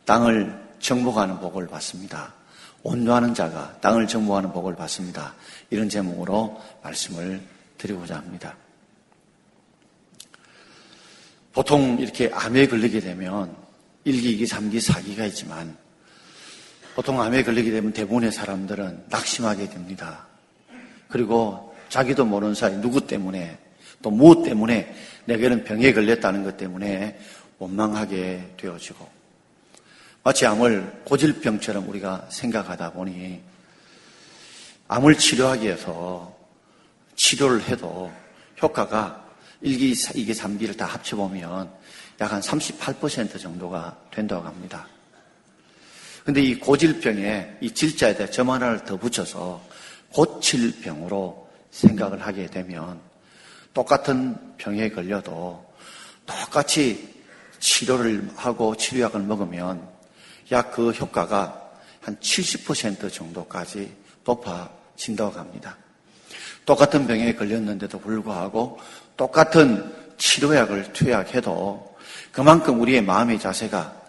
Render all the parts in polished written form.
땅을 정복하는 복을 받습니다. 온유하는 자가 땅을 정복하는 복을 받습니다. 이런 제목으로 말씀을 드리고자 합니다. 보통 이렇게 암에 걸리게 되면 1기, 2기, 3기, 4기가 있지만 보통 암에 걸리게 되면 대부분의 사람들은 낙심하게 됩니다. 그리고 자기도 모르는 사이 누구 때문에 또 무엇 때문에 내가 이런 병에 걸렸다는 것 때문에 원망하게 되어지고 마치 암을 고질병처럼 우리가 생각하다 보니 암을 치료하기 위해서 치료를 해도 효과가 1기, 2기, 3기를 다 합쳐보면 약 한 38% 정도가 된다고 합니다. 그런데 이 고질병에 이 질자에다 점 하나를 더 붙여서 고칠병으로 생각을 하게 되면 똑같은 병에 걸려도 똑같이 치료를 하고 치료약을 먹으면 약 그 효과가 한 70% 정도까지 높아진다고 합니다. 똑같은 병에 걸렸는데도 불구하고 똑같은 치료약을 투약해도 그만큼 우리의 마음의 자세가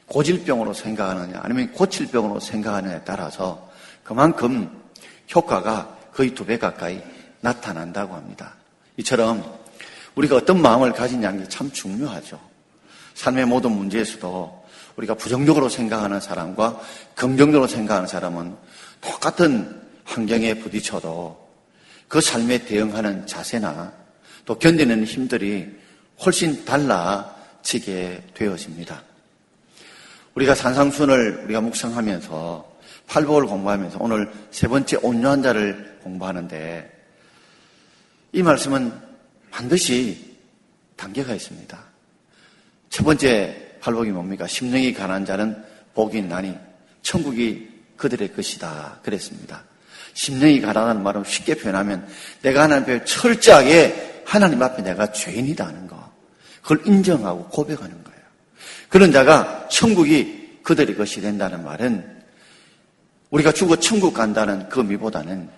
고질병으로 생각하느냐 아니면 고칠병으로 생각하느냐에 따라서 그만큼 효과가 거의 2배 가까이 나타난다고 합니다. 이처럼 우리가 어떤 마음을 가지냐는 게 참 중요하죠. 삶의 모든 문제에서도 우리가 부정적으로 생각하는 사람과 긍정적으로 생각하는 사람은 똑같은 환경에 부딪혀도 그 삶에 대응하는 자세나 또 견디는 힘들이 훨씬 달라지게 되어집니다. 우리가 산상순을 우리가 묵상하면서 팔복을 공부하면서 오늘 3번째 온유한 자를 공부하는데 이 말씀은 반드시 단계가 있습니다. 첫 번째 팔복이 뭡니까? 심령이 가난한 자는 복이 있나니 천국이 그들의 것이다 그랬습니다. 심령이 가난하다는 말은 쉽게 표현하면 내가 하나님 앞에 철저하게 하나님 앞에 내가 죄인이다 하는 거, 그걸 인정하고 고백하는 거예요. 그런 자가 천국이 그들의 것이 된다는 말은 우리가 죽어 천국 간다는 그 의미보다는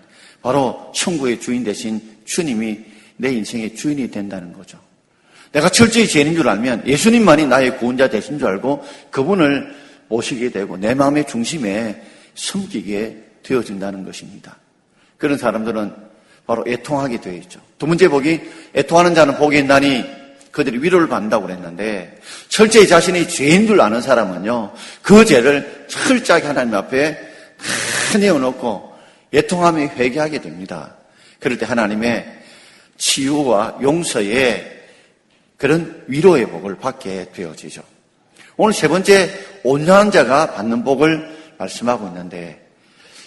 바로 천국의 주인 대신 주님이 내 인생의 주인이 된다는 거죠. 내가 철저히 죄인인 줄 알면 예수님만이 나의 구원자 되신 줄 알고 그분을 모시게 되고 내 마음의 중심에 섬기게 되어진다는 것입니다. 그런 사람들은 바로 애통하게 되어 있죠. 두 번째 복이 애통하는 자는 복이 있나니 그들이 위로를 받는다고 그랬는데 철저히 자신이 죄인 줄 아는 사람은요 그 죄를 철저하게 하나님 앞에 다 내어놓고 애통하며 회개하게 됩니다. 그럴 때 하나님의 치유와 용서의 그런 위로의 복을 받게 되어지죠. 오늘 3번째 온유한 자가 받는 복을 말씀하고 있는데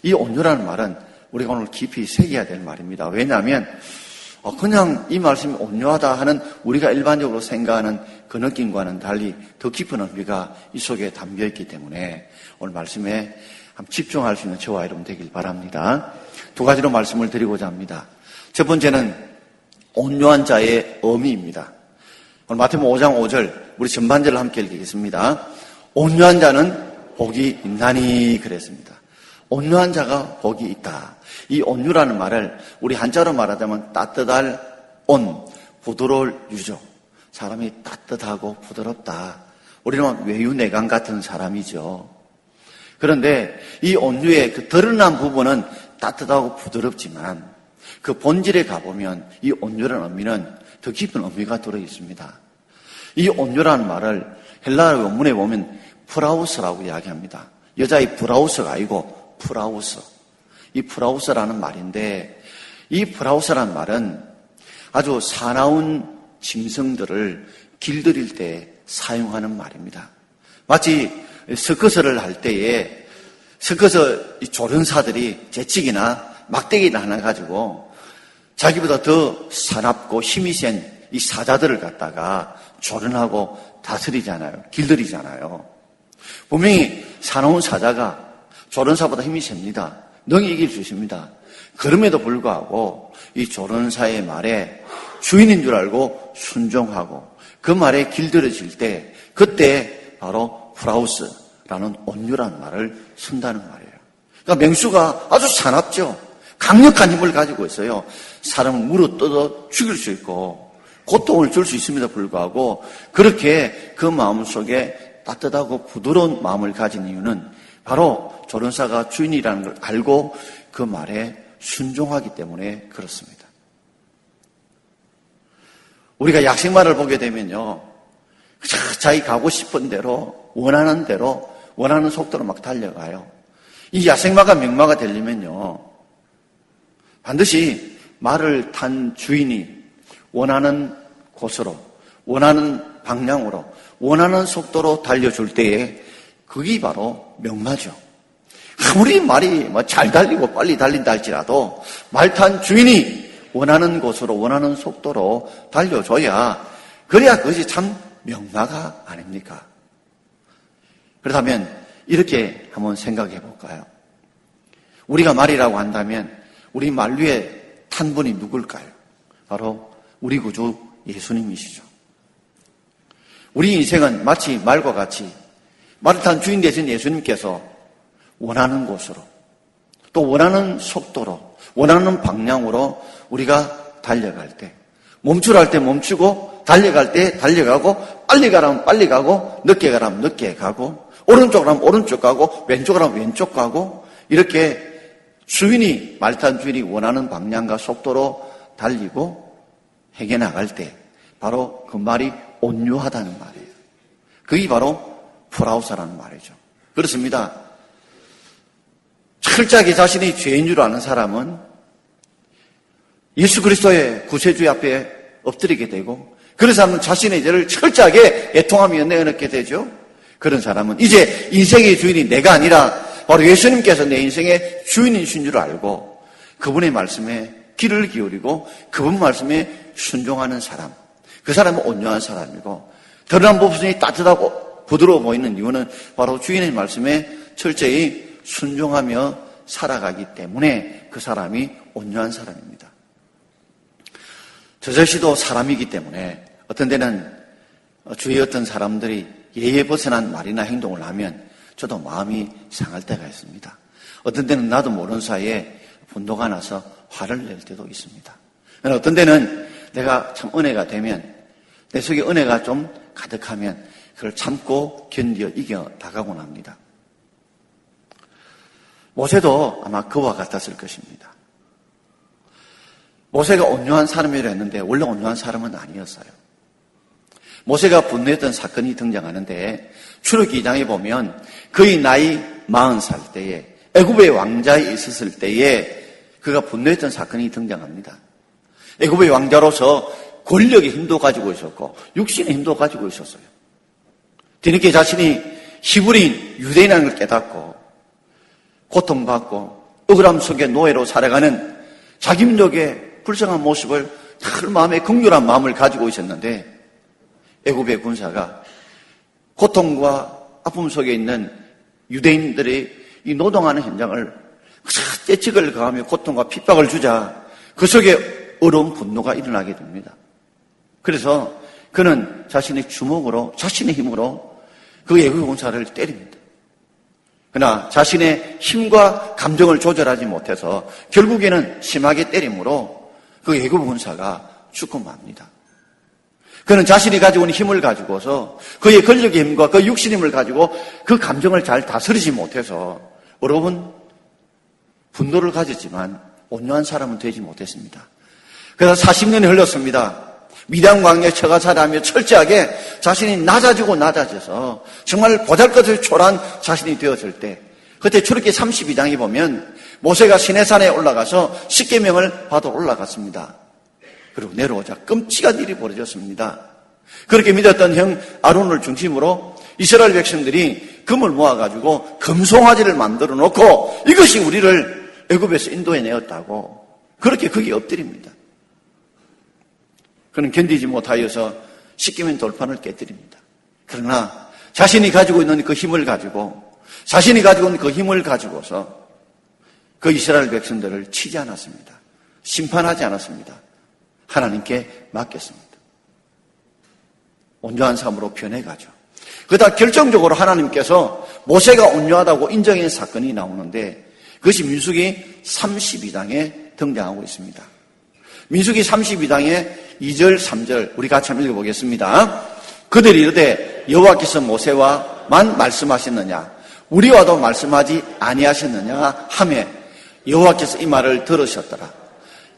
이 온유라는 말은 우리가 오늘 깊이 새겨야 될 말입니다. 왜냐하면 그냥 이 말씀이 온유하다 하는 우리가 일반적으로 생각하는 그 느낌과는 달리 더 깊은 의미가 이 속에 담겨있기 때문에 오늘 말씀에 한번 집중할 수 있는 저와 여러분 되길 바랍니다. 2가지로 말씀을 드리고자 합니다. 첫 번째는 온유한 자의 의미입니다. 오늘 마태복음 5장 5절 우리 전반절을 함께 읽겠습니다. 온유한 자는 복이 있나니 그랬습니다. 온유한 자가 복이 있다. 이 온유라는 말을 우리 한자로 말하자면 따뜻할 온, 부드러울 유죠. 사람이 따뜻하고 부드럽다. 우리는 외유내강 같은 사람이죠. 그런데 이 온유의 그 드러난 부분은 따뜻하고 부드럽지만 그 본질에 가보면 이 온유라는 의미는 더 깊은 의미가 들어있습니다. 이 온유라는 말을 헬라어 원문에 보면 프라우스라고 이야기합니다. 여자의 브라우스가 아니고 프라우스. 이 프라우스라는 말인데 이 프라우스라는 말은 아주 사나운 짐승들을 길들일 때 사용하는 말입니다. 마치 서커스를 할 때에 서커스 조련사들이 재치기나 막대기를 하나 가지고 자기보다 더 사납고 힘이 센 이 사자들을 갖다가 조련하고 다스리잖아요. 길들이잖아요. 분명히 사나운 사자가 조련사보다 힘이 셉니다. 능히 이길 수 있습니다. 그럼에도 불구하고 이 조련사의 말에 주인인 줄 알고 순종하고 그 말에 길들여질 때 그때 바로 프라우스라는 온유라는 말을 쓴다는 말이에요. 그러니까 맹수가 아주 사납죠. 강력한 힘을 가지고 있어요. 사람을 물어뜯어 죽일 수 있고 고통을 줄 수 있음에도 불구하고 그렇게 그 마음속에 따뜻하고 부드러운 마음을 가진 이유는 바로 조련사가 주인이라는 걸 알고 그 말에 순종하기 때문에 그렇습니다. 우리가 약식말을 보게 되면요, 자기 가고 싶은 대로, 원하는 대로, 원하는 속도로 막 달려가요. 이 야생마가 명마가 되려면요, 반드시 말을 탄 주인이 원하는 곳으로, 원하는 방향으로, 원하는 속도로 달려줄 때에 그게 바로 명마죠. 아무리 말이 잘 달리고 빨리 달린다 할지라도 말 탄 주인이 원하는 곳으로, 원하는 속도로 달려줘야, 그래야 그것이 참 명마가 아닙니까? 그렇다면 이렇게 한번 생각해 볼까요? 우리가 말이라고 한다면 우리 말 위에 탄 분이 누굴까요? 바로 우리 구주 예수님이시죠. 우리 인생은 마치 말과 같이 말을 탄 주인 되신 예수님께서 원하는 곳으로, 또 원하는 속도로, 원하는 방향으로 우리가 달려갈 때, 멈추랄 때 멈추고, 달려갈 때 달려가고, 빨리 가라면 빨리 가고, 늦게 가라면 늦게 가고, 오른쪽 가라면 오른쪽 가고, 왼쪽 가라면 왼쪽 가고, 이렇게 주인이, 말 탄 주인이 원하는 방향과 속도로 달리고 해결나갈 때 바로 그 말이 온유하다는 말이에요. 그게 바로 프라우사라는 말이죠. 그렇습니다. 철저하게 자신이 죄인 줄 아는 사람은 예수 그리스도의 구세주 앞에 엎드리게 되고, 그런 사람은 자신의 죄를 철저하게 애통하며 내어놓게 되죠. 그런 사람은 이제 인생의 주인이 내가 아니라 바로 예수님께서 내 인생의 주인이신 줄 알고 그분의 말씀에 귀를 기울이고 그분 말씀에 순종하는 사람, 그 사람은 온유한 사람이고, 드러난 모습이 따뜻하고 부드러워 보이는 이유는 바로 주인의 말씀에 철저히 순종하며 살아가기 때문에 그 사람이 온유한 사람입니다. 저 역시도 사람이기 때문에 어떤 때는 주위의 어떤 사람들이 예의에 벗어난 말이나 행동을 하면 저도 마음이 상할 때가 있습니다. 어떤 때는 나도 모르는 사이에 분노가 나서 화를 낼 때도 있습니다. 어떤 때는 내가 참 은혜가 되면, 내 속에 은혜가 좀 가득하면 그걸 참고 견뎌 이겨 나가곤 합니다. 모세도 아마 그와 같았을 것입니다. 모세가 온유한 사람이라 했는데 원래 온유한 사람은 아니었어요. 모세가 분노했던 사건이 등장하는데 출애굽기 2장에 보면 그의 나이 40살 때에 애굽의 왕자에 있었을 때에 그가 분노했던 사건이 등장합니다. 애굽의 왕자로서 권력의 힘도 가지고 있었고 육신의 힘도 가지고 있었어요. 뒤늦게 자신이 히브리인 유대인이라는 걸 깨닫고 고통받고 억울함 속에 노예로 살아가는 자기 민족의 불쌍한 모습을 늘 마음에 긍휼한 마음을 가지고 있었는데, 애굽의 군사가 고통과 아픔 속에 있는 유대인들이 이 노동하는 현장을 떼찍을 가하며 고통과 핍박을 주자 그 속에 어려운 분노가 일어나게 됩니다. 그래서 그는 자신의 주먹으로, 자신의 힘으로 그 애굽 군사를 때립니다. 그러나 자신의 힘과 감정을 조절하지 못해서 결국에는 심하게 때림으로 그 애굽 군사가 죽고 맙니다. 그는 자신이 가지고 있는 힘을 가지고서 그의 권력의 힘과 그 육신의 힘을 가지고 그 감정을 잘 다스리지 못해서 여러분 분노를 가졌지만 온유한 사람은 되지 못했습니다. 그래서 40년이 흘렀습니다. 미디안 광야에 처가살이하며 철저하게 자신이 낮아져서 정말 보잘것을 초라한 자신이 되었을 때, 그때 출애굽기 32장에 보면 모세가 시내산에 올라가서 십계명을 받아 올라갔습니다. 그리고 내려오자 끔찍한 일이 벌어졌습니다. 그렇게 믿었던 형 아론을 중심으로 이스라엘 백성들이 금을 모아가지고 금송아지를 만들어 놓고 이것이 우리를 애굽에서 인도해내었다고 그렇게 거기에 엎드립니다. 그는 견디지 못하여서 십계명 돌판을 깨뜨립니다. 그러나 자신이 가지고 있는 그 힘을 가지고, 자신이 가지고 있는 그 힘을 가지고서 그 이스라엘 백성들을 치지 않았습니다. 심판하지 않았습니다. 하나님께 맡겼습니다. 온유한 삶으로 변해가죠. 그러다 결정적으로 하나님께서 모세가 온유하다고 인정한 사건이 나오는데 그것이 민수기 32장에 등장하고 있습니다. 민수기 32장에 2절, 3절 우리 같이 한번 읽어보겠습니다. 그들이 이르되 여호와께서 모세와 모세와만 말씀하셨느냐? 우리와도 말씀하지 아니하셨느냐? 하며 여호와께서 이 말을 들으셨더라.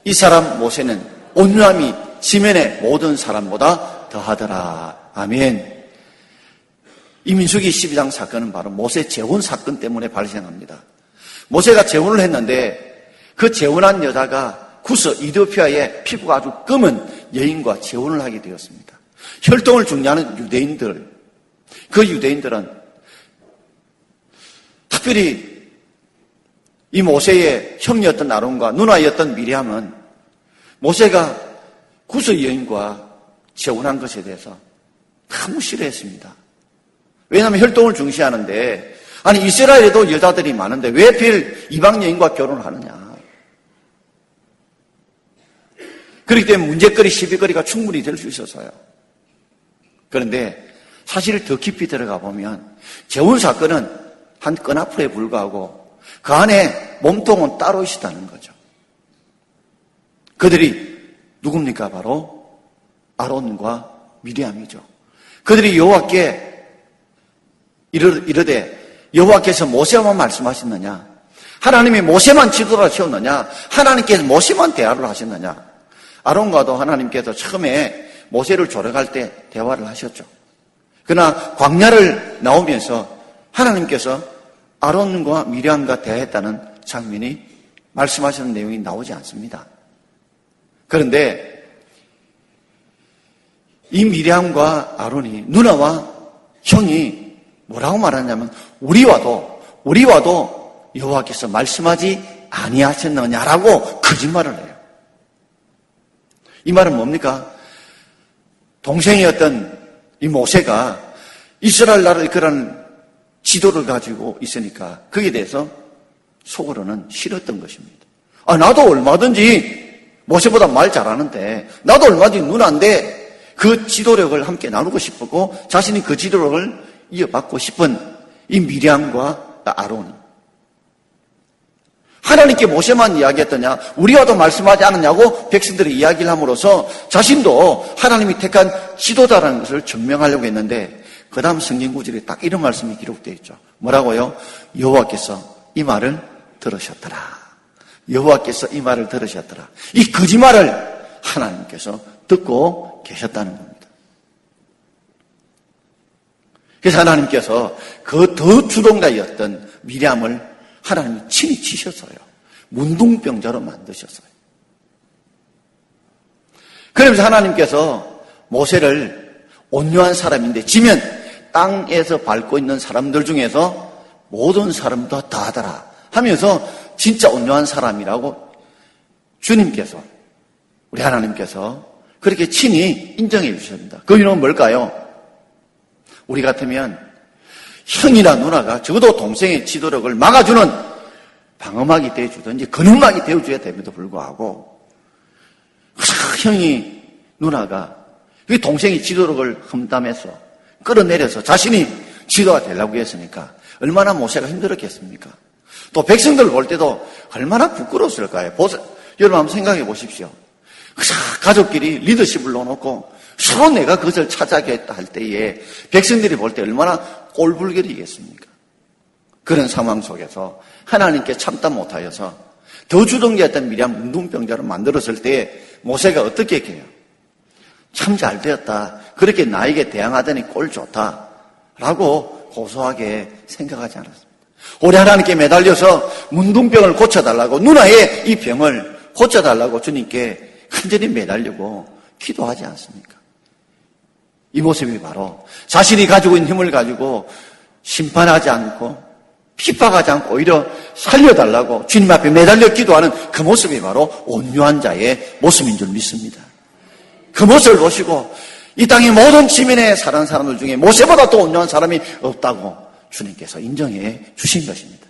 이 사람 모세는 온유함이 지면의 모든 사람보다 더하더라. 아멘. 이 민수기 12장 사건은 바로 모세 재혼 사건 때문에 발생합니다. 모세가 재혼을 했는데 그 재혼한 여자가 구스 이디오피아의 피부가 아주 검은 여인과 재혼을 하게 되었습니다. 혈통을 중요하는 유대인들, 그 유대인들은 특별히 이 모세의 형이었던 아론과 누나였던 미리암은 모세가 구스 여인과 재혼한 것에 대해서 너무 싫어했습니다. 왜냐하면 혈통을 중시하는데, 아니 이스라엘에도 여자들이 많은데 왜 하필 이방 여인과 결혼을 하느냐. 그렇기 때문에 문제거리, 시비거리가 충분히 될 수 있었어요. 그런데 사실 더 깊이 들어가 보면 재혼 사건은 한 끈앞풀에 불과하고 그 안에 몸통은 따로 있었다는 거죠. 그들이 누굽니까? 바로 아론과 미리암이죠. 그들이 여호와께 이르되 여호와께서 모세만 말씀하셨느냐? 하나님이 모세만 지도를 세웠느냐? 하나님께서 모세만 대화를 하셨느냐? 아론과도 하나님께서 처음에 모세를 조력할 때 대화를 하셨죠. 그러나 광야를 나오면서 하나님께서 아론과 미리암과 대화했다는 장면이 말씀하시는 내용이 나오지 않습니다. 그런데 이 미리암과 아론이, 누나와 형이 뭐라고 말하냐면 우리와도 여호와께서 말씀하지 아니하셨느냐라고 거짓말을 해요. 이 말은 뭡니까? 동생이었던 이 모세가 이스라엘 나라를 이끌어가는 지도를 가지고 있으니까 거기에 대해서 속으로는 싫었던 것입니다. 나도 얼마든지 모세보다 말 잘하는데, 나도 얼마든지 누나인데 그 지도력을 함께 나누고 싶었고 자신이 그 지도력을 이어받고 싶은 이 미리암과 아론이 하나님께 모세만 이야기했더냐, 우리와도 말씀하지 않았냐고 백성들이 이야기를 함으로써 자신도 하나님이 택한 지도자라는 것을 증명하려고 했는데, 그 다음 성경 구절에 딱 이런 말씀이 기록되어 있죠. 뭐라고요? 여호와께서 이 말을 들으셨더라. 여호와께서 이 말을 들으셨더라. 이 거짓말을 하나님께서 듣고 계셨다는 겁니다. 그래서 하나님께서 그 더 주동자였던 미리암을 하나님이 친히 치셨어요. 문둥병자로 만드셨어요. 그러면서 하나님께서 모세를 온유한 사람인데 지면 땅에서 밟고 있는 사람들 중에서 모든 사람보다 더하더라 하면서 진짜 온유한 사람이라고 주님께서, 우리 하나님께서 그렇게 친히 인정해 주셨습니다. 그 이유는 뭘까요? 우리 같으면 형이나 누나가 적어도 동생의 지도력을 막아주는 방어막이 되어주든지 근육막이 되어줘야 됨에도 불구하고 형이 누나가 동생이 지도력을 험담해서 끌어내려서 자신이 지도가 되려고 했으니까 얼마나 모세가 힘들었겠습니까? 또 백성들 볼 때도 얼마나 부끄러웠을까요? 여러분 한번 생각해 보십시오. 가족끼리 리더십을 놓고 서로 내가 그것을 찾아가겠다 할 때에 백성들이 볼 때 얼마나 꼴불견이겠습니까? 그런 상황 속에서 하나님께 참다 못하여서 더 주동자였던 미리암 문둥병자로 만들었을 때 모세가 어떻게 해요? 참 잘 되었다. 그렇게 나에게 대항하더니 꼴 좋다. 라고 고소하게 생각하지 않았습니다. 우리 하나님께 매달려서 문둥병을 고쳐달라고, 누나의 이 병을 고쳐달라고 주님께 간절히 매달리고 기도하지 않습니까? 이 모습이 바로 자신이 가지고 있는 힘을 가지고 심판하지 않고 핍박하지 않고 오히려 살려달라고 주님 앞에 매달려 기도하는 그 모습이 바로 온유한 자의 모습인 줄 믿습니다. 그 모습을 보시고 이 땅의 모든 지면에 사는 사람들 중에 모세보다 더 온유한 사람이 없다고 주님께서 인정해 주신 것입니다.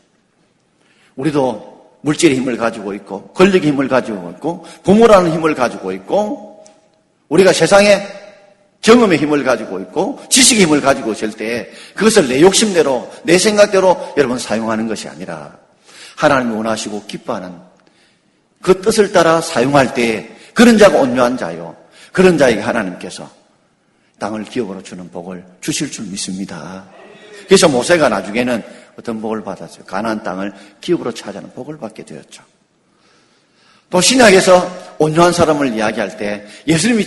우리도 물질의 힘을 가지고 있고 권력의 힘을 가지고 있고 부모라는 힘을 가지고 있고 우리가 세상에 경험의 힘을 가지고 있고 지식의 힘을 가지고 있을 때 그것을 내 욕심대로 내 생각대로 여러분 사용하는 것이 아니라 하나님이 원하시고 기뻐하는 그 뜻을 따라 사용할 때 그런 자가 온유한 자요, 그런 자에게 하나님께서 땅을 기업으로 주는 복을 주실 줄 믿습니다. 그래서 모세가 나중에는 어떤 복을 받았어요. 가나안 땅을 기업으로 차지하는 복을 받게 되었죠. 또 신약에서 온유한 사람을 이야기할 때 예수님이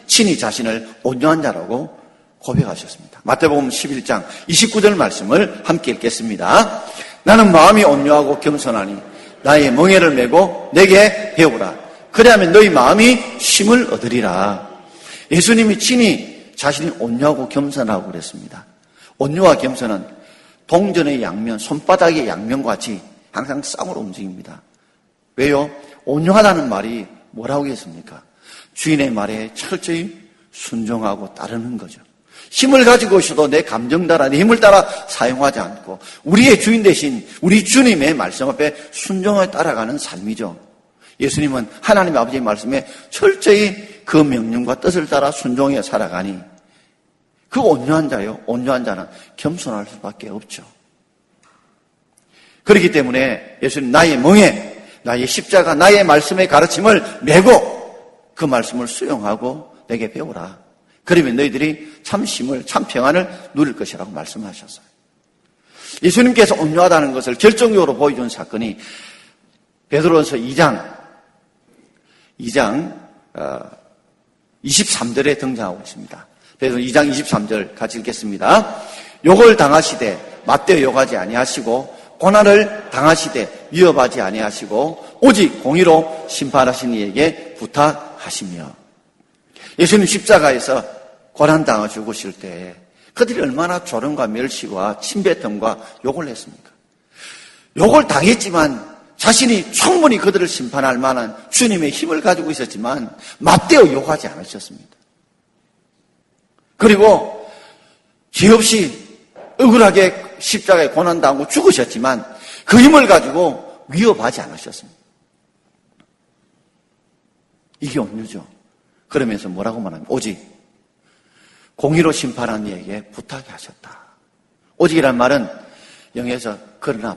친히 자신을 온유한 자라고 고백하셨습니다. 마태복음 11장 29절 말씀을 함께 읽겠습니다. 나는 마음이 온유하고 겸손하니 나의 멍에를 메고 내게 배우라. 그리하면 너희 마음이 쉼을 얻으리라. 예수님이 친히 자신이 온유하고 겸손하고 그랬습니다. 온유와 겸손은 동전의 양면, 손바닥의 양면과 같이 항상 쌍으로 움직입니다. 왜요? 온유하다는 말이 뭐라고 했습니까? 주인의 말에 철저히 순종하고 따르는 거죠. 힘을 가지고 있어도 내 감정 따라, 내 힘을 따라 사용하지 않고 우리의 주인 대신 우리 주님의 말씀 앞에 순종하여 따라가는 삶이죠. 예수님은 하나님 아버지의 말씀에 철저히 그 명령과 뜻을 따라 순종해 살아가니 그 온유한 자요. 온유한 자는 겸손할 수밖에 없죠. 그렇기 때문에 예수님 나의 멍에, 나의 십자가, 나의 말씀의 가르침을 메고 그 말씀을 수용하고 내게 배우라. 그러면 너희들이 참 쉼을, 참 평안을 누릴 것이라고 말씀하셨어요. 예수님께서 온유하다는 것을 결정적으로 보여준 사건이 베드로전서 2장 23절에 등장하고 있습니다. 그래서 2장 23절 같이 읽겠습니다. 욕을 당하시되 맞대어 욕하지 아니하시고 고난을 당하시되 위협하지 아니하시고 오직 공의로 심판하신 이에게 부탁하시며. 예수님 십자가에서 고난당하 죽으실 때 그들이 얼마나 조롱과 멸시와 침뱉음과 욕을 했습니까? 욕을 당했지만 자신이 충분히 그들을 심판할 만한 주님의 힘을 가지고 있었지만 맞대어 욕하지 않으셨습니다. 그리고 죄 없이 억울하게 십자가에 고난당하고 죽으셨지만 그 힘을 가지고 위협하지 않으셨습니다. 이게 온유죠. 그러면서 뭐라고 말하면 오직 공의로 심판한 이에게 부탁해 하셨다. 오직이란 말은 영어에서 그러나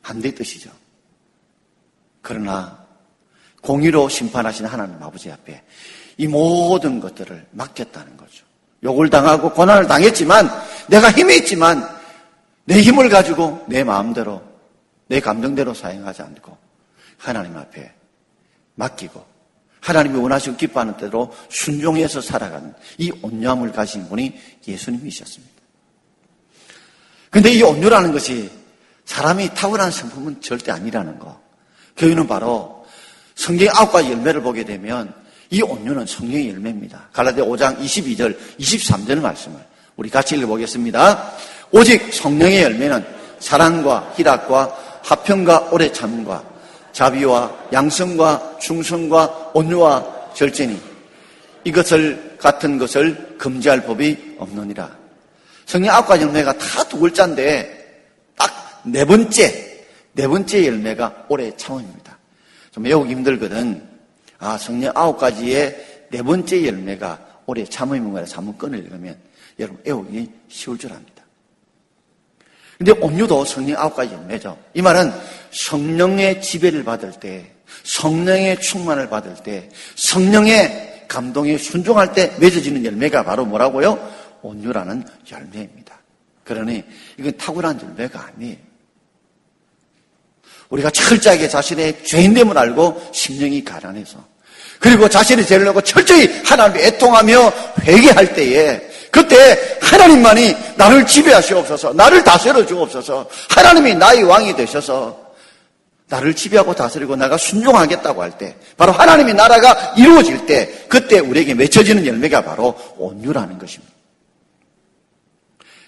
반대의 뜻이죠. 그러나 공의로 심판하신 하나님 아버지 앞에 이 모든 것들을 맡겼다는 거죠. 욕을 당하고 고난을 당했지만 내가 힘이 있지만 내 힘을 가지고 내 마음대로 내 감정대로 사용하지 않고 하나님 앞에 맡기고 하나님이 원하시고 기뻐하는 대로 순종해서 살아가는 이 온유함을 가진 분이 예수님이셨습니다. 그런데 이 온유라는 것이 사람이 타고난 성품은 절대 아니라는 거. 교회는 바로 성경의 9가지 열매를 보게 되면 이 온유는 성령의 열매입니다. 갈라디아 5장 22절, 23절 말씀을 우리 같이 읽어보겠습니다. 오직 성령의 열매는 사랑과 희락과 화평과 오래 참음과 자비와 양성과 충성과 온유와 절제니 이것을 같은 것을 금지할 법이 없느니라. 성령 9가지 열매가 다 두 글자인데 딱 네 번째 열매가 오래 참음입니다. 좀 외우기 힘들거든. 성령 9가지의 네 번째 열매가 오래 참음인 거라서 한번 끈을 읽으면 여러분 외우기 쉬울 줄 압니다. 근데 온유도 성령 9가지 열매죠. 이 말은 성령의 지배를 받을 때, 성령의 충만을 받을 때, 성령의 감동에 순종할 때 맺어지는 열매가 바로 뭐라고요? 온유라는 열매입니다. 그러니 이건 탁월한 열매가 아니에요. 우리가 철저하게 자신의 죄인됨을 알고 심령이 가난해서 그리고 자신의 죄를 내고 철저히 하나님께 애통하며 회개할 때에 그때 하나님만이 나를 지배하시옵소서, 나를 다스려 주옵소서, 하나님이 나의 왕이 되셔서 나를 지배하고 다스리고 내가 순종하겠다고 할 때 바로 하나님의 나라가 이루어질 때 그때 우리에게 맺혀지는 열매가 바로 온유라는 것입니다.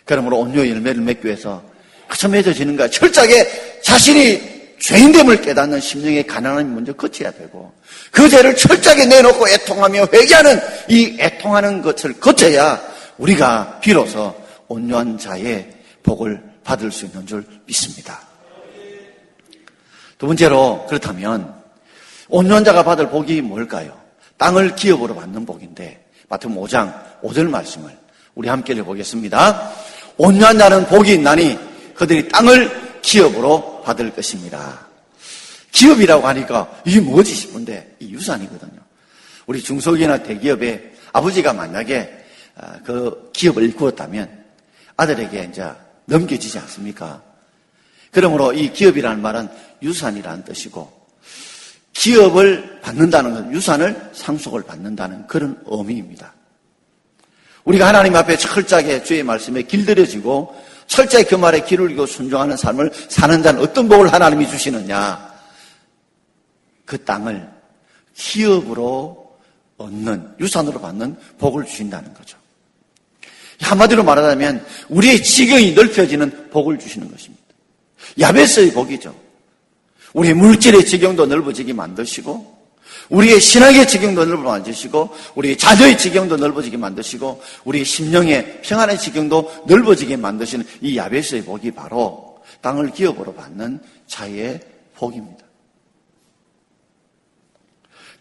그러므로 온유의 열매를 맺기 위해서 그저 맺어지는가 철저하게 자신이 죄인됨을 깨닫는 심령의 가난함이 먼저 거쳐야 되고 그 죄를 철저하게 내놓고 애통하며 회개하는 이 애통하는 것을 거쳐야 우리가 비로소 온유한 자의 복을 받을 수 있는 줄 믿습니다. 두 번째로 그렇다면 온유한 자가 받을 복이 뭘까요? 땅을 기업으로 받는 복인데 마태복음 5장 5절 말씀을 우리 함께 읽어보겠습니다. 온유한 자는 복이 있나니 그들이 땅을 기업으로 받을 것입니다. 기업이라고 하니까 이게 뭐지 싶은데 이 유산이거든요. 우리 중소기업이나 대기업에 아버지가 만약에 그 기업을 일구었다면 아들에게 이제 넘겨지지 않습니까? 그러므로 이 기업이라는 말은 유산이라는 뜻이고, 기업을 받는다는 건 유산을 상속을 받는다는 그런 의미입니다. 우리가 하나님 앞에 철저하게 주의 말씀에 길들여지고 철저히 그 말에 귀를 기울이고 순종하는 삶을 사는 자는 어떤 복을 하나님이 주시느냐? 그 땅을 기업으로 얻는, 유산으로 받는 복을 주신다는 거죠. 한마디로 말하자면 우리의 지경이 넓혀지는 복을 주시는 것입니다. 야베스의 복이죠. 우리의 물질의 지경도 넓어지게 만드시고, 우리의 신학의 지경도 넓어지게 만드시고, 우리의 자녀의 지경도 넓어지게 만드시고, 우리의 심령의 평안의 지경도 넓어지게 만드시는 이 야베스의 복이 바로 땅을 기업으로 받는 자의 복입니다.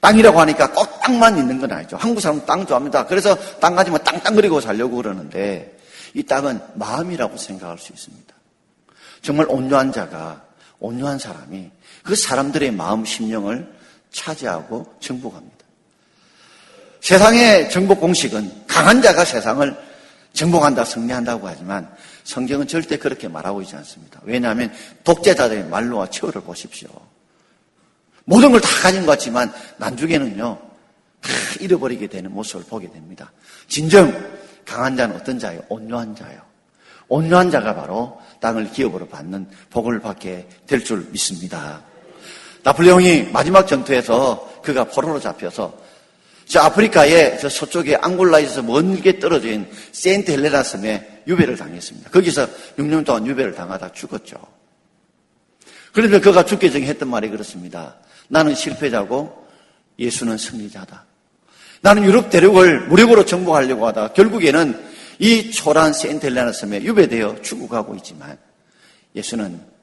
땅이라고 하니까 꼭 땅만 있는 건 아니죠. 한국 사람은 땅 좋아합니다. 그래서 땅 가지면 땅땅거리고 살려고 그러는데, 이 땅은 마음이라고 생각할 수 있습니다. 정말 온유한 자가, 온유한 사람이 그 사람들의 마음, 심령을 차지하고 정복합니다. 세상의 정복 공식은 강한 자가 세상을 정복한다, 승리한다고 하지만 성경은 절대 그렇게 말하고 있지 않습니다. 왜냐하면 독재자들의 말로와 처우를 보십시오. 모든 걸 다 가진 것 같지만 나중에는요, 다 잃어버리게 되는 모습을 보게 됩니다. 진정 강한 자는 어떤 자예요? 온유한 자예요. 온유한 자가 바로 땅을 기업으로 받는 복을 받게 될 줄 믿습니다. 나폴레옹이 마지막 전투에서 그가 포로로 잡혀서 저 아프리카의 저 서쪽에 앙골라에서 멀게 떨어져 있는 세인트 헬레나 섬에 유배를 당했습니다. 거기서 6년 동안 유배를 당하다 죽었죠. 그런데 그가 죽기 전에 했던 말이 그렇습니다. 나는 실패자고 예수는 승리자다. 나는 유럽 대륙을 무력으로 정복하려고 하다 결국에는 이 초라한 세인트 헬레나 섬에 유배되어 죽어가고 있지만 예수는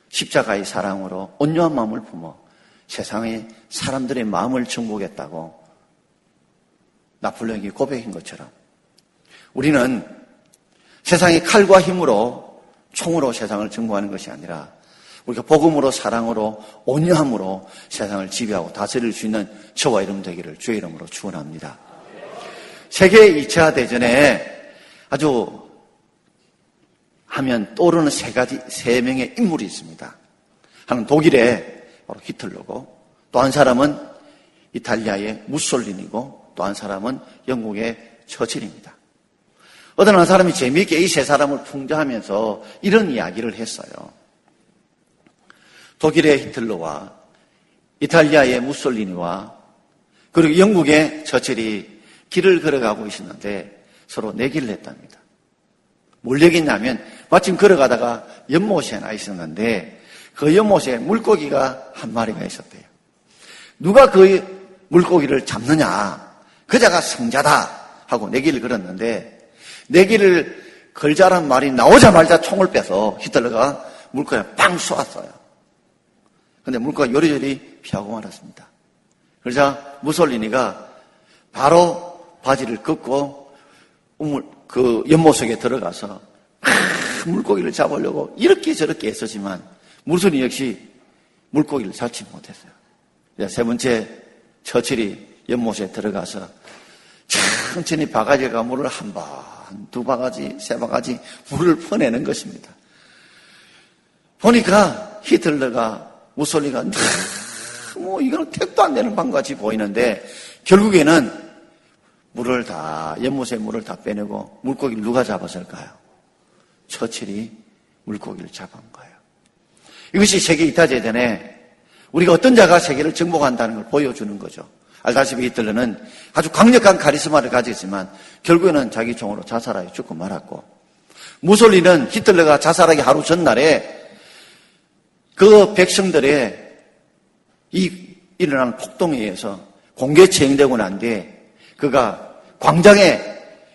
십자가의 사랑으로 온유한 마음을 품어 세상의 사람들의 마음을 정복했다고 나폴레옹이 고백한 것처럼 우리는 세상의 칼과 힘으로 총으로 세상을 정복하는 것이 아니라 우리가 복음으로 사랑으로 온유함으로 세상을 지배하고 다스릴 수 있는 저와 여러분 되기를 주의 이름으로 축원합니다. 세계 2차 대전에 아주 하면 떠오르는 세 명의 인물이 있습니다. 하나는 독일의 바로 히틀러고, 또 한 사람은 이탈리아의 무솔리니고, 또 한 사람은 영국의 처칠입니다. 어떤 한 사람이 재미있게 이 세 사람을 풍자하면서 이런 이야기를 했어요. 독일의 히틀러와 이탈리아의 무솔리니와 그리고 영국의 처칠이 길을 걸어가고 있었는데 서로 내기를 했답니다. 뭘 얘기했냐면 마침 걸어가다가 연못에 하나 있었는데 그 연못에 물고기가 한 마리가 있었대요. 누가 그 물고기를 잡느냐, 그 자가 승자다 하고 내기를 걸었는데 내기를 걸자란 말이 나오자마자 총을 빼서 히틀러가 물고기를 빵 쏘았어요. 그런데 물고기가 요리조리 피하고 말았습니다. 그러자 무솔리니가 바로 바지를 걷고 그 연못 속에 들어가서 물고기를 잡으려고 이렇게 저렇게 애쓰지만 무솔리니 역시 물고기를 잡지 못했어요. 세 번째 처칠이 연못에 들어가서 천천히 바가지가 물을 한 번, 두 바가지, 세 바가지 물을 퍼내는 것입니다. 보니까 히틀러가 무솔리니가 이거는 택도 안 되는 방같이 보이는데 결국에는 연못에 물을 다 빼내고 물고기를 누가 잡았을까요? 처칠이 물고기를 잡은 거예요. 이것이 세계 2차 대전에 우리가 어떤 자가 세계를 정복한다는 걸 보여주는 거죠. 알다시피 히틀러는 아주 강력한 카리스마를 가졌지만 결국에는 자기 총으로 자살하여 죽고 말았고, 무솔리는 히틀러가 자살하기 하루 전날에 그 백성들의 일어난 폭동에 의해서 공개 처형되고 난 뒤에 그가 광장에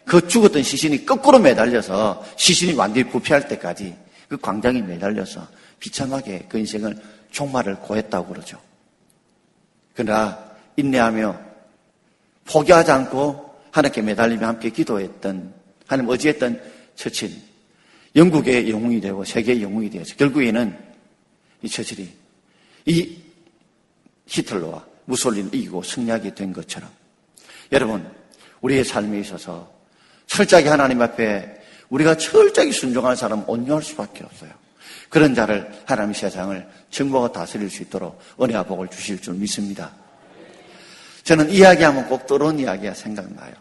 그 죽었던 시신이 거꾸로 매달려서 시신이 완전히 부패할 때까지 그 광장에 매달려서 비참하게 그 인생을 종말을 고했다고 그러죠. 그러나 인내하며 포기하지 않고 하나님께 매달리며 함께 기도했던, 하나님 의지했던 처칠, 영국의 영웅이 되고 세계의 영웅이 되어서 결국에는 이 처칠이 이 히틀러와 무솔리니를 이기고 승리하게 된 것처럼 여러분, 우리의 삶에 있어서 철저하게 하나님 앞에 우리가 철저히 순종할 사람은 온유할 수밖에 없어요. 그런 자를 하나님 세상을 정복하고 다스릴 수 있도록 은혜와 복을 주실 줄 믿습니다. 저는 이야기하면 꼭 떠오르는 이야기가 생각나요.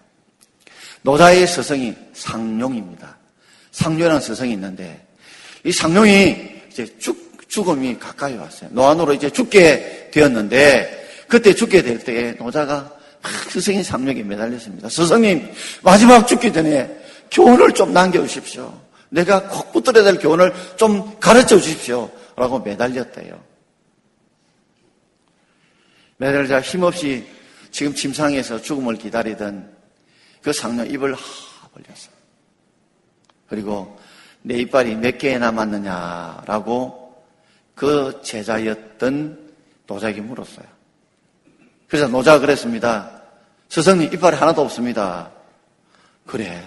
노자의 스승이 상룡입니다. 상룡이라는 스승이 있는데 이 상룡이 이제 죽음이 가까이 왔어요. 노안으로 이제 죽게 되었는데 그때 죽게 될 때에 노자가 스승인 상룡에 매달렸습니다. 스승님, 마지막 죽기 전에 교훈을 좀 남겨주십시오. 내가 꼭 붙들어야 될 교훈을 좀 가르쳐 주십시오. 라고 매달렸대요. 매달리자 힘없이 지금 침상에서 죽음을 기다리던 그 상룡 입을 벌렸어요. 그리고 내 이빨이 몇 개 남았느냐라고 그 제자였던 노자에게 물었어요. 그래서 노자가 그랬습니다. 스승님, 이빨이 하나도 없습니다. 그래.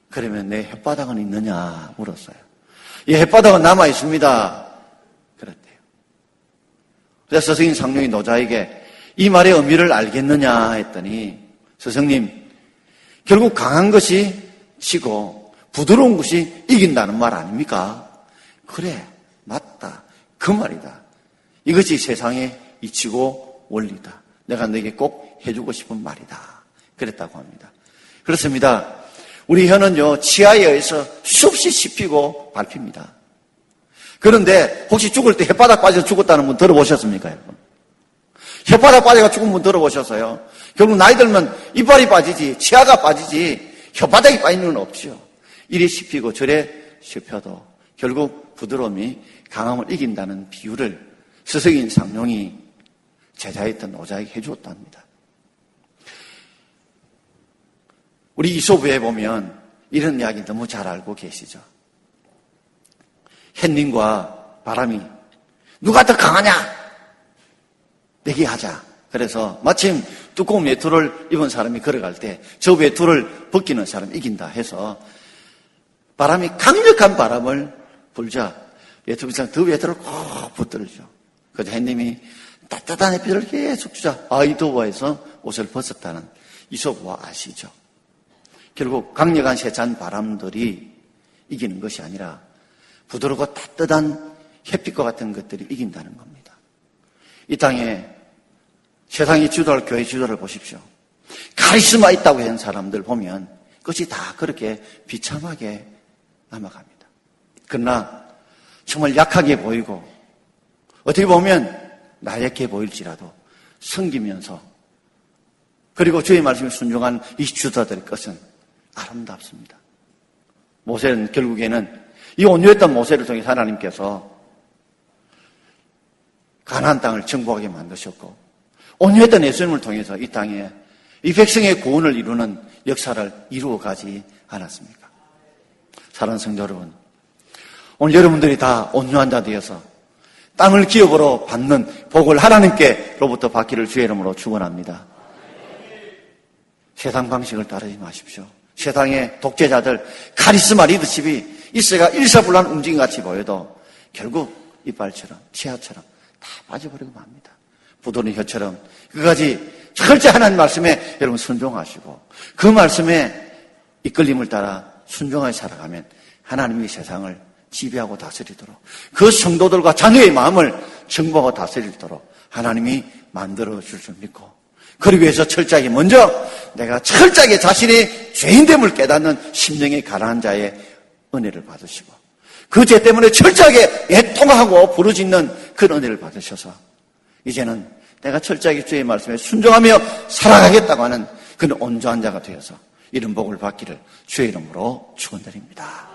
그러면 내 혓바닥은 있느냐 물었어요. 이 혓바닥은 남아 있습니다. 그랬대요. 그래서 스승인 상룡이 노자에게 이 말의 의미를 알겠느냐 했더니 스승님, 결국 강한 것이 지고 부드러운 것이 이긴다는 말 아닙니까? 그래, 맞다. 그 말이다. 이것이 세상의 이치고 원리다. 내가 너에게 꼭 해주고 싶은 말이다. 그랬다고 합니다. 그렇습니다. 우리 혀는요, 치아에 의해서 수없이 씹히고 밟힙니다. 그런데 혹시 죽을 때 혓바닥 빠져서 죽었다는 분 들어보셨습니까, 여러분? 혓바닥 빠져서 죽은 분 들어보셨어요? 결국 나이 들면 이빨이 빠지지, 치아가 빠지지, 혓바닥이 빠지는 건 없죠. 이리 씹히고 저래 씹혀도 결국 부드러움이 강함을 이긴다는 비유를 스승인 상룡이 제자였던 노자에게 해주었답니다. 우리 이솝에 보면 이런 이야기 너무 잘 알고 계시죠. 햇님과 바람이 누가 더 강하냐? 내기하자. 그래서 마침 두꺼운 외투를 입은 사람이 걸어갈 때 저 외투를 벗기는 사람이 이긴다 해서 바람이 강력한 바람을 불자 외투비상 더 외투를 꼭 붙들죠. 그래서 햇님이 따뜻한 햇빛을 계속 주자 아이도와에서 옷을 벗었다는 이솝과 아시죠? 결국 강력한 세찬 바람들이 이기는 것이 아니라 부드럽고 따뜻한 햇빛과 같은 것들이 이긴다는 겁니다. 이 땅에 세상이 주도할 교회 주도를 보십시오. 카리스마 있다고 하는 사람들 보면 그것이 다 그렇게 비참하게 남아갑니다. 그러나 정말 약하게 보이고 어떻게 보면 나약해 보일지라도 섬기면서 그리고 주의 말씀에 순종한 이 주도자들의 것은 아름답습니다. 모세는 결국에는 이 온유했던 모세를 통해 하나님께서 가나안 땅을 정복하게 만드셨고 온유했던 예수님을 통해서 이 땅에 이 백성의 구원을 이루는 역사를 이루어가지 않았습니까? 사랑하는 성도 여러분, 오늘 여러분들이 다 온유한 자 되어서 땅을 기업으로 받는 복을 하나님께로부터 받기를 주의 이름으로 축원합니다. 세상 방식을 따르지 마십시오. 세상의 독재자들 카리스마 리더십이 있어가 일사불란 움직임같이 보여도 결국 이빨처럼 치아처럼 다 빠져버리고 맙니다. 부드러운 혀처럼 그까지 철저히 하나님 말씀에 여러분 순종하시고 그 말씀에 이끌림을 따라 순종하여 살아가면 하나님이 세상을 지배하고 다스리도록 그 성도들과 자녀의 마음을 정복하고 다스리도록 하나님이 만들어줄 줄 믿고 그러기 위해서 철저하게 먼저 내가 철저하게 자신의 죄인됨을 깨닫는 심령의 가난한 자의 은혜를 받으시고 그 죄 때문에 철저하게 애통하고 부르짖는 그런 은혜를 받으셔서 이제는 내가 철저하게 주의 말씀에 순종하며 살아가겠다고 하는 그런 온전한 자가 되어서 이런 복을 받기를 주의 이름으로 축원드립니다.